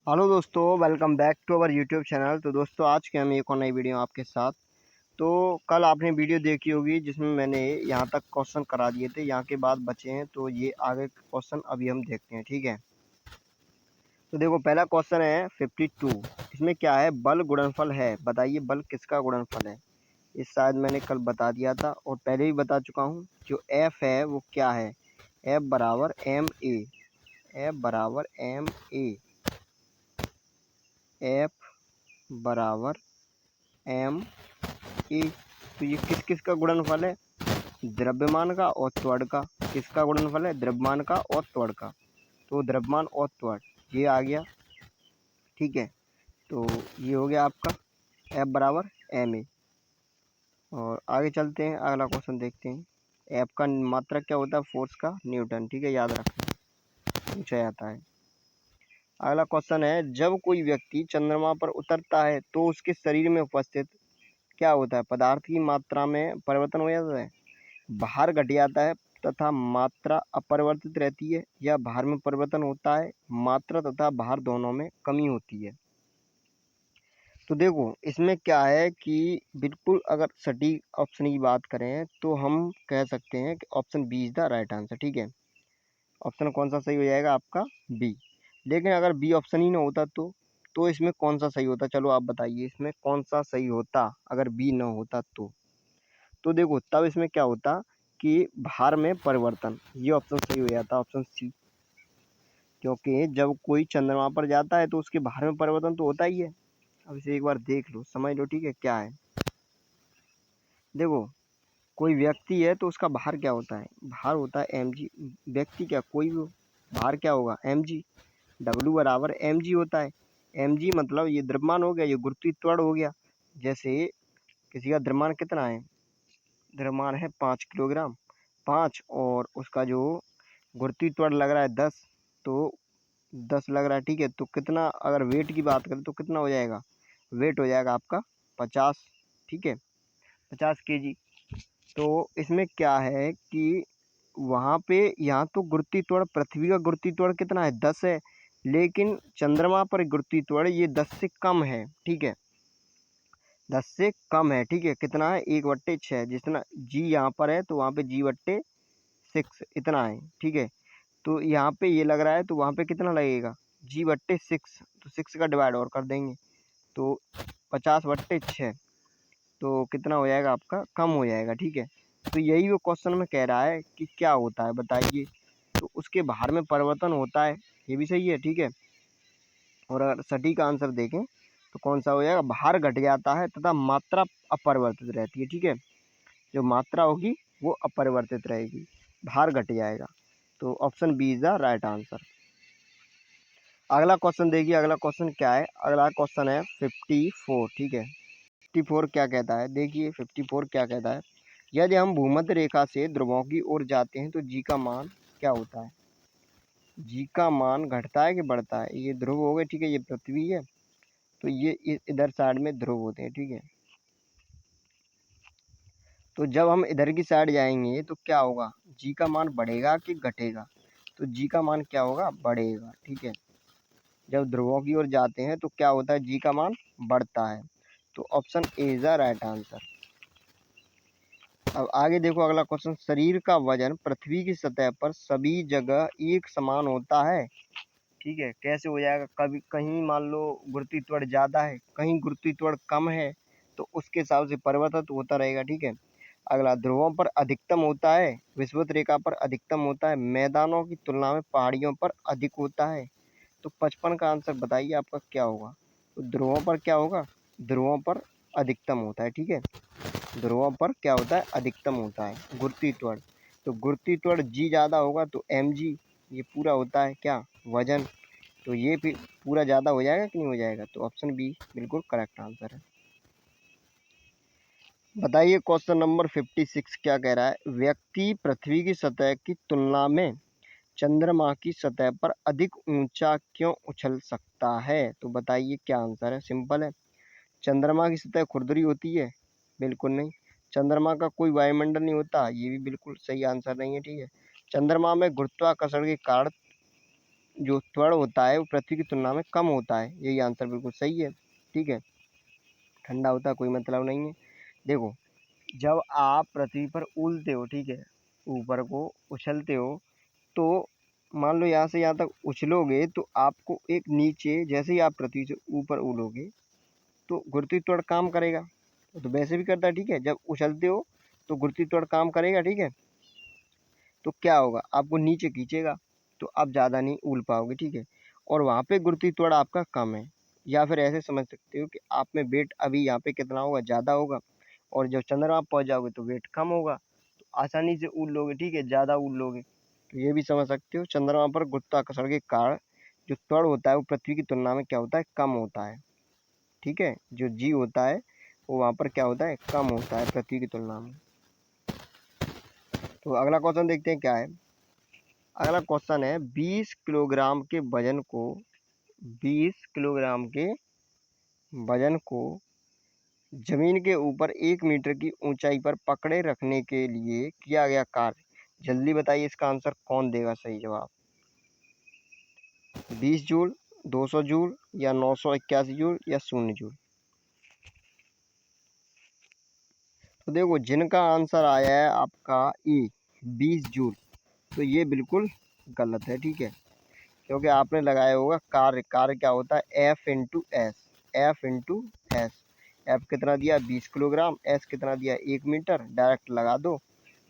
Hello दोस्तों, welcome back to our YouTube channel. तो दोस्तों, आज के हम एक और नई वीडियो आपके साथ। तो कल आपने वीडियो देखी होगी जिसमें मैंने यहाँ तक क्वेश्चन करा दिए थे, यहाँ के बाद बचे हैं। तो ये आगे के क्वेश्चन अभी हम देखते हैं, ठीक है। तो देखो, पहला क्वेश्चन है 52। इसमें क्या है? बल गुणनफल है, बताइए बल किसका गुणनफल है। इस शायद मैंने कल बता दिया था और पहले भी बता चुका हूँ। जो एफ है वो क्या है? एफ बराबर एम ए। एफ बराबर एम ए। एफ बराबर एम ए। तो ये किस किस का गुणनफल है? द्रव्यमान का और त्वरण का। किसका गुणनफल है? द्रव्यमान का और त्वरण का। तो द्रव्यमान और त्वरण ये आ गया, ठीक है। तो ये हो गया आपका एफ बराबर एम ए। और आगे चलते हैं, अगला क्वेश्चन देखते हैं। एफ का मात्रक क्या होता है? फोर्स का न्यूटन, ठीक है, याद रखना, पूछा जाता है। अगला क्वेश्चन है, जब कोई व्यक्ति चंद्रमा पर उतरता है तो उसके शरीर में उपस्थित क्या होता है? पदार्थ की मात्रा में परिवर्तन हो जाता है, भार घट जाता है तथा मात्रा अपरिवर्तित रहती है, या भार में परिवर्तन होता है, मात्रा तथा भार दोनों में कमी होती है। तो देखो, इसमें क्या है कि बिल्कुल अगर सटीक ऑप्शन की बात करें तो हम कह सकते हैं कि option B is the right answer, ठीक है। ऑप्शन कौन सा सही हो जाएगा? आपका बी। लेकिन अगर बी ऑप्शन ही ना होता तो इसमें कौन सा सही होता? चलो आप बताइए, इसमें कौन सा सही होता अगर बी ना होता तो देखो, तब इसमें क्या होता कि भार में परिवर्तन, ये ऑप्शन सही हो जाता, ऑप्शन सी। क्योंकि जब कोई चंद्रमा पर जाता है तो उसके भार में परिवर्तन तो होता ही है। अब इसे एक बार देख लो, समझ लो, ठीक है, क्या है। देखो, कोई व्यक्ति है तो उसका भार क्या होता है? भार होता है एम जी। व्यक्ति क्या, कोई भी हो, भार क्या होगा? M G. डब्ल्यू बराबर एम जी होता है। एम जी मतलब ये द्रव्यमान हो गया, ये गुरुत्वीय त्वरण हो गया। जैसे किसी का द्रव्यमान कितना है? द्रव्यमान है 5 किलोग्राम, 5, और उसका जो गुरुत्वीय त्वरण लग रहा है 10। तो 10 लग रहा है, ठीक है। तो कितना, अगर वेट की बात करें तो कितना हो जाएगा? वेट हो जाएगा आपका 50, ठीक है, 50 kg। तो इसमें क्या है कि वहाँ पे, यहाँ तो गुरुत्वीय त्वरण, पृथ्वी का गुरुत्वीय त्वरण कितना है? 10 है। लेकिन चंद्रमा पर गुरुत्वीय त्वरण ये 10 से कम है, ठीक है, 10 से कम है, ठीक है। कितना है? 1/6। जितना जी यहाँ पर है तो वहाँ पे G/6 इतना है, ठीक है। तो यहाँ पे ये लग रहा है तो वहाँ पे कितना लगेगा? G/6। तो 6 का डिवाइड और कर देंगे तो 50/6। तो कितना हो जाएगा आपका? कम हो जाएगा, ठीक है। तो यही वो क्वेश्चन में कह रहा है कि क्या होता है, बताइए। तो उसके भार में परिवर्तन होता है, ये भी सही है, ठीक है। और अगर सटीक आंसर देखें तो कौन सा हो जाएगा? भार घट जाता है तथा मात्रा अपरिवर्तित रहती है, ठीक है। जो मात्रा होगी वो अपरिवर्तित रहेगी, भार घट जाएगा। तो option B is the right answer. अगला क्वेश्चन देखिए, अगला क्वेश्चन क्या है? अगला क्वेश्चन है 54, ठीक है। 54 क्या कहता है? देखिए 54 क्या कहता है। यदि हम भूमध्य रेखा से ध्रुवों की ओर जाते हैं तो जी का मान क्या होता है? जी का मान घटता है कि बढ़ता है? ये ध्रुव हो गए, ठीक है, ये पृथ्वी है। तो ये इधर साइड में ध्रुव होते हैं, ठीक है। तो जब हम इधर की साइड जाएंगे तो क्या होगा? जी का मान बढ़ेगा कि घटेगा? तो जी का मान क्या होगा? बढ़ेगा, ठीक है। जब ध्रुवों की ओर जाते हैं तो क्या होता है? जी का मान बढ़ता है। तो option A is the right answer. अब आगे देखो, अगला क्वेश्चन, शरीर का वजन पृथ्वी की सतह पर सभी जगह एक समान होता है, ठीक है। कैसे हो जाएगा? कभी कहीं मान लो गुरुत्वीय त्वरण ज़्यादा है, कहीं गुरुत्वीय त्वरण कम है, तो उसके हिसाब से परिवर्तित होता रहेगा, ठीक है। अगला, ध्रुवों पर अधिकतम होता है, विषुवत रेखा पर अधिकतम होता है, मैदानों की तुलना में पहाड़ियों पर अधिक होता है। तो 55 का आंसर बताइए आपका क्या होगा? तो ध्रुवों पर क्या होगा? ध्रुवों पर अधिकतम होता है, ठीक है। ध्रुवों पर क्या होता है? अधिकतम होता है गुरुत्वीय त्वरण। तो गुरुत्वीय त्वरण जी ज़्यादा होगा तो एम जी, ये पूरा होता है क्या? वजन। तो ये फिर पूरा ज़्यादा हो जाएगा कि नहीं हो जाएगा? तो ऑप्शन बी बिल्कुल करेक्ट आंसर है। बताइए क्वेश्चन नंबर 56 क्या कह रहा है? व्यक्ति पृथ्वी की सतह की तुलना में चंद्रमा की सतह पर अधिक ऊंचा क्यों उछल सकता है? तो बताइए क्या आंसर है? सिंपल है। चंद्रमा की सतह खुरदरी होती है? बिल्कुल नहीं। चंद्रमा का कोई वायुमंडल नहीं होता? ये भी बिल्कुल सही आंसर नहीं है, ठीक है। चंद्रमा में गुरुत्वाकर्षण के कारण जो त्वरण होता है वो पृथ्वी की तुलना में कम होता है। यही आंसर बिल्कुल सही है। ठीक है, ठंडा होता है कोई मतलब नहीं है। देखो, जब आप पृथ्वी पर उड़ते हो, ठीक है, ऊपर को उछलते हो, तो मान लो यहाँ से यहाँ तक उछलोगे तो आपको एक नीचे, जैसे ही आप पृथ्वी से ऊपर उड़ोगे तो गुरुत्वीय त्वरण काम करेगा। तो वैसे भी करता है, ठीक है, जब उछलते हो तो गुरुत्वीय त्वरण काम करेगा, ठीक है। तो क्या होगा, आपको नीचे खींचेगा, तो आप ज़्यादा नहीं उड़ पाओगे, ठीक है। और वहाँ पे गुरुत्वीय त्वरण आपका कम है। या फिर ऐसे समझ सकते हो कि आप में वेट अभी यहाँ पे कितना होगा, ज़्यादा होगा, और जब चंद्रमा पहुँच जाओगे तो वेट कम होगा, तो आसानी से उड़ लोगे, ठीक है, ज़्यादा उड़ लोगे। तो ये भी समझ सकते हो, चंद्रमा पर गुरुत्वाकर्षण के कारण जो त्वरण होता है वो पृथ्वी की तुलना में क्या होता है, कम होता है। ठीक है, जो जी होता है वो वहाँ पर क्या होता है, कम होता है पृथ्वी की तुलना में। तो अगला क्वेश्चन देखते हैं क्या है। अगला क्वेश्चन है 20 किलोग्राम के वजन को 20 किलोग्राम के वजन को जमीन के ऊपर 1 मीटर की ऊंचाई पर पकड़े रखने के लिए किया गया कार्य। जल्दी बताइए इसका आंसर कौन देगा सही जवाब। 20 जूल, 200 जूल, या 981 जूल, या 0 जूल। तो देखो, जिनका आंसर आया है आपका ए 20 जूल, तो ये बिल्कुल गलत है, ठीक है, क्योंकि आपने लगाया होगा कार्य। कार्य क्या होता है, F into S. F into S, F कितना दिया 20 किलोग्राम, एस कितना दिया 1 मीटर, डायरेक्ट लगा दो,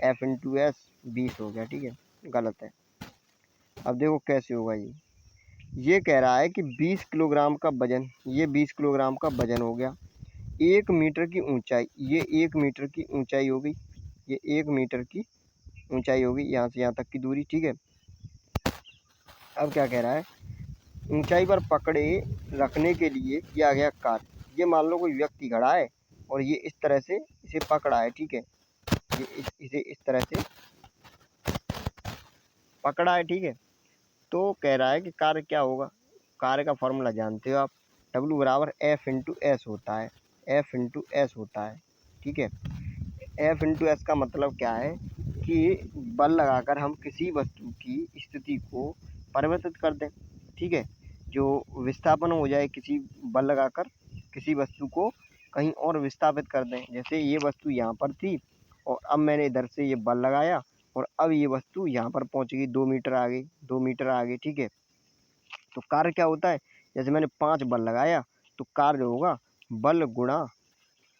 एफ इंटू एस 20 हो गया, ठीक है, गलत है। अब देखो कैसे होगा ये कह रहा है कि 20 किलोग्राम का वजन, ये 20 किलोग्राम का वजन हो गया, 1 मीटर की ऊंचाई, ये 1 मीटर की ऊंचाई हो गई, ये 1 मीटर की ऊंचाई होगी, यहाँ से यहाँ तक की दूरी, ठीक है। अब क्या कह रहा है, ऊंचाई पर पकड़े रखने के लिए किया गया कार्य। ये मान लो कोई व्यक्ति खड़ा है और ये इस तरह से इसे पकड़ा है, ठीक है, ये इसे इस तरह से पकड़ा है, ठीक है। तो कह रहा है कि कार्य क्या होगा। कार्य का फॉर्मूला जानते हो आप, W बराबर एफ इंटू एस होता है, एफ इंटू एस होता है, ठीक है। एफ इंटू एस का मतलब क्या है कि बल लगाकर हम किसी वस्तु की स्थिति को परिवर्तित कर दें, ठीक है। जो विस्थापन हो जाए, किसी बल लगाकर किसी वस्तु को कहीं और विस्थापित कर दें। जैसे ये वस्तु यहाँ पर थी और अब मैंने इधर से ये बल लगाया और अब ये वस्तु यहाँ पर पहुँच गई, 2 मीटर आ गई, 2 मीटर आ गई, ठीक है। तो कार्य क्या होता है, जैसे मैंने 5 बल लगाया तो कार्य होगा बल गुणा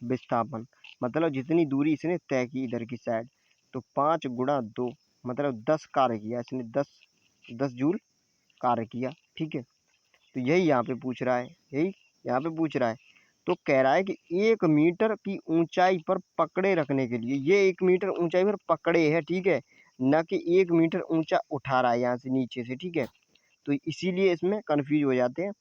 विस्थापन। मतलब जितनी दूरी इसने तय की इधर की साइड, तो 5 गुणा 2 मतलब 10 कार्य किया इसने, 10 जूल कार्य किया, ठीक है। तो यही यहाँ पे पूछ रहा है, यही यहाँ पे पूछ रहा है। तो कह रहा है कि 1 मीटर की ऊंचाई पर पकड़े रखने के लिए, ये 1 मीटर ऊंचाई पर पकड़े है, ठीक है, न कि 1 मीटर ऊंचा उठा रहा है यहाँ से नीचे से, ठीक है। तो इसीलिए इसमें कन्फ्यूज हो जाते हैं।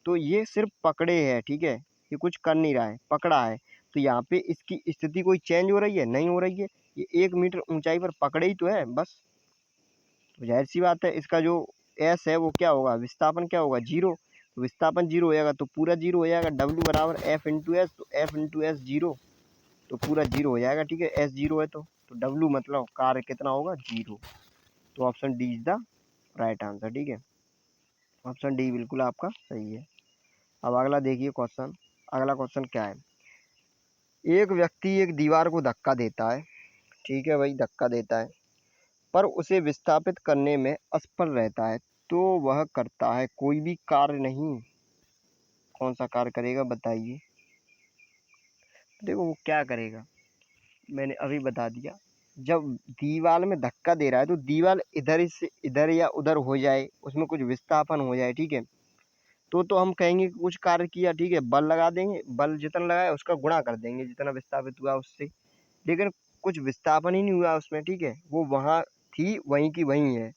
तो ये सिर्फ पकड़े है, ठीक है, ये कुछ कर नहीं रहा है, पकड़ा है। तो यहाँ पे इसकी स्थिति कोई चेंज हो रही है, नहीं हो रही है, ये 1 मीटर ऊंचाई पर पकड़े ही तो है बस। तो जाहिर सी बात है इसका जो एस है वो क्या होगा, विस्थापन क्या होगा, जीरो। तो विस्थापन जीरो हो जाएगा तो पूरा जीरो हो जाएगा, डब्ल्यू बराबर एफ इंटू एस, तो एफ इंटू एस जीरो, तो पूरा जीरो हो जाएगा, ठीक है, एस जीरो है तो डब्ल्यू मतलब कार्य कितना होगा, जीरो। तो option D is the right answer, ठीक है, ऑप्शन डी बिल्कुल आपका सही है। अब अगला देखिए क्वेश्चन। अगला क्वेश्चन क्या है, एक व्यक्ति एक दीवार को धक्का देता है, ठीक है भाई, धक्का देता है, पर उसे विस्थापित करने में असफल रहता है, तो वह करता है कोई भी कार्य नहीं। कौन सा कार्य करेगा बताइए। देखो वो क्या करेगा, मैंने अभी बता दिया। जब दीवार में धक्का दे रहा है तो दीवार इधर से इधर या उधर हो जाए, उसमें कुछ विस्थापन हो जाए, ठीक है, तो हम कहेंगे कि कुछ कार्य किया, ठीक है, बल लगा देंगे, बल जितना लगाया उसका गुणा कर देंगे जितना विस्थापित हुआ उससे। लेकिन कुछ विस्थापन ही नहीं हुआ उसमें, ठीक है, वो वहाँ थी वहीं की वहीं है,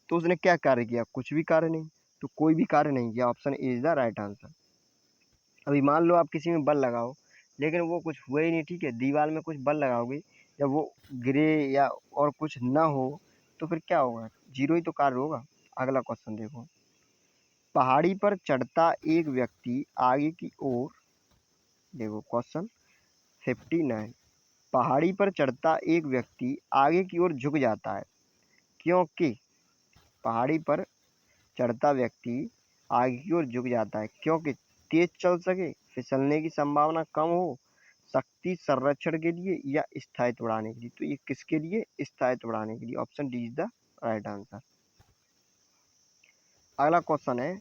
तो उसने क्या कार्य किया, कुछ भी कार्य नहीं, तो कोई भी कार्य नहीं किया, option A is the right answer. अभी मान लो आप किसी में बल लगाओ लेकिन वो कुछ हुआ ही नहीं, ठीक है, दीवार में कुछ बल लगाओगे, जब वो गिरे या और कुछ ना हो तो फिर क्या होगा, जीरो ही तो कार्य होगा। अगला क्वेश्चन देखो, पहाड़ी पर चढ़ता एक व्यक्ति आगे की ओर, देखो क्वेश्चन 59, पहाड़ी पर चढ़ता एक व्यक्ति आगे की ओर झुक जाता है, क्योंकि पहाड़ी पर चढ़ता व्यक्ति आगे की ओर झुक जाता है क्योंकि तेज चल सके, फिसलने की संभावना कम हो, शक्ति संरक्षण के लिए या स्थायित्व बढ़ाने के लिए। तो ये किसके लिए? स्थायित्व बढ़ाने के लिए। Option D is the right answer. अगला क्वेश्चन है,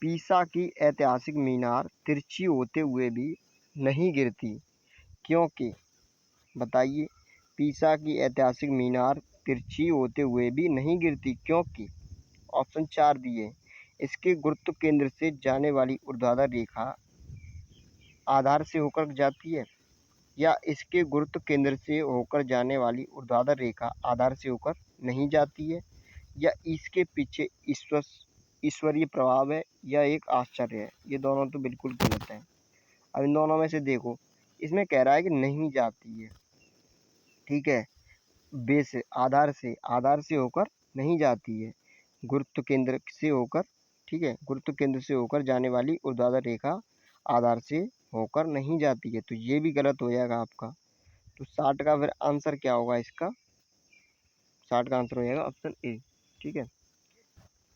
पीसा की ऐतिहासिक मीनार तिरछी होते हुए भी नहीं गिरती क्योंकि, बताइए, पीसा की ऐतिहासिक मीनार तिरछी होते हुए भी नहीं गिरती क्योंकि ऑप्शन 4 दिए, इसके गुरुत्व केंद्र से जाने वाली ऊर्ध्वाधर रेखा आधार से होकर जाती है, या इसके गुरुत्व केंद्र से होकर जाने वाली ऊर्ध्वाधर रेखा आधार से होकर नहीं जाती है, या इसके पीछे ईश्वरीय प्रभाव है, या एक आश्चर्य है। ये दोनों तो बिल्कुल गलत है। अब इन दोनों में से देखो, इसमें कह रहा है कि नहीं जाती है, ठीक है, बेस आधार से होकर नहीं जाती है, गुरुत्व केंद्र से होकर, ठीक है, गुरुत्व केंद्र से होकर जाने वाली ऊर्ध्वाधर रेखा आधार से होकर नहीं जाती है। तो ये भी गलत हो जाएगा आपका। तो 60 का फिर आंसर क्या होगा इसका? 60 का आंसर हो जाएगा ऑप्शन ए। ठीक है,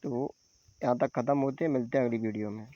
तो यहाँ तक ख़त्म होते हैं, मिलते हैं अगली वीडियो में।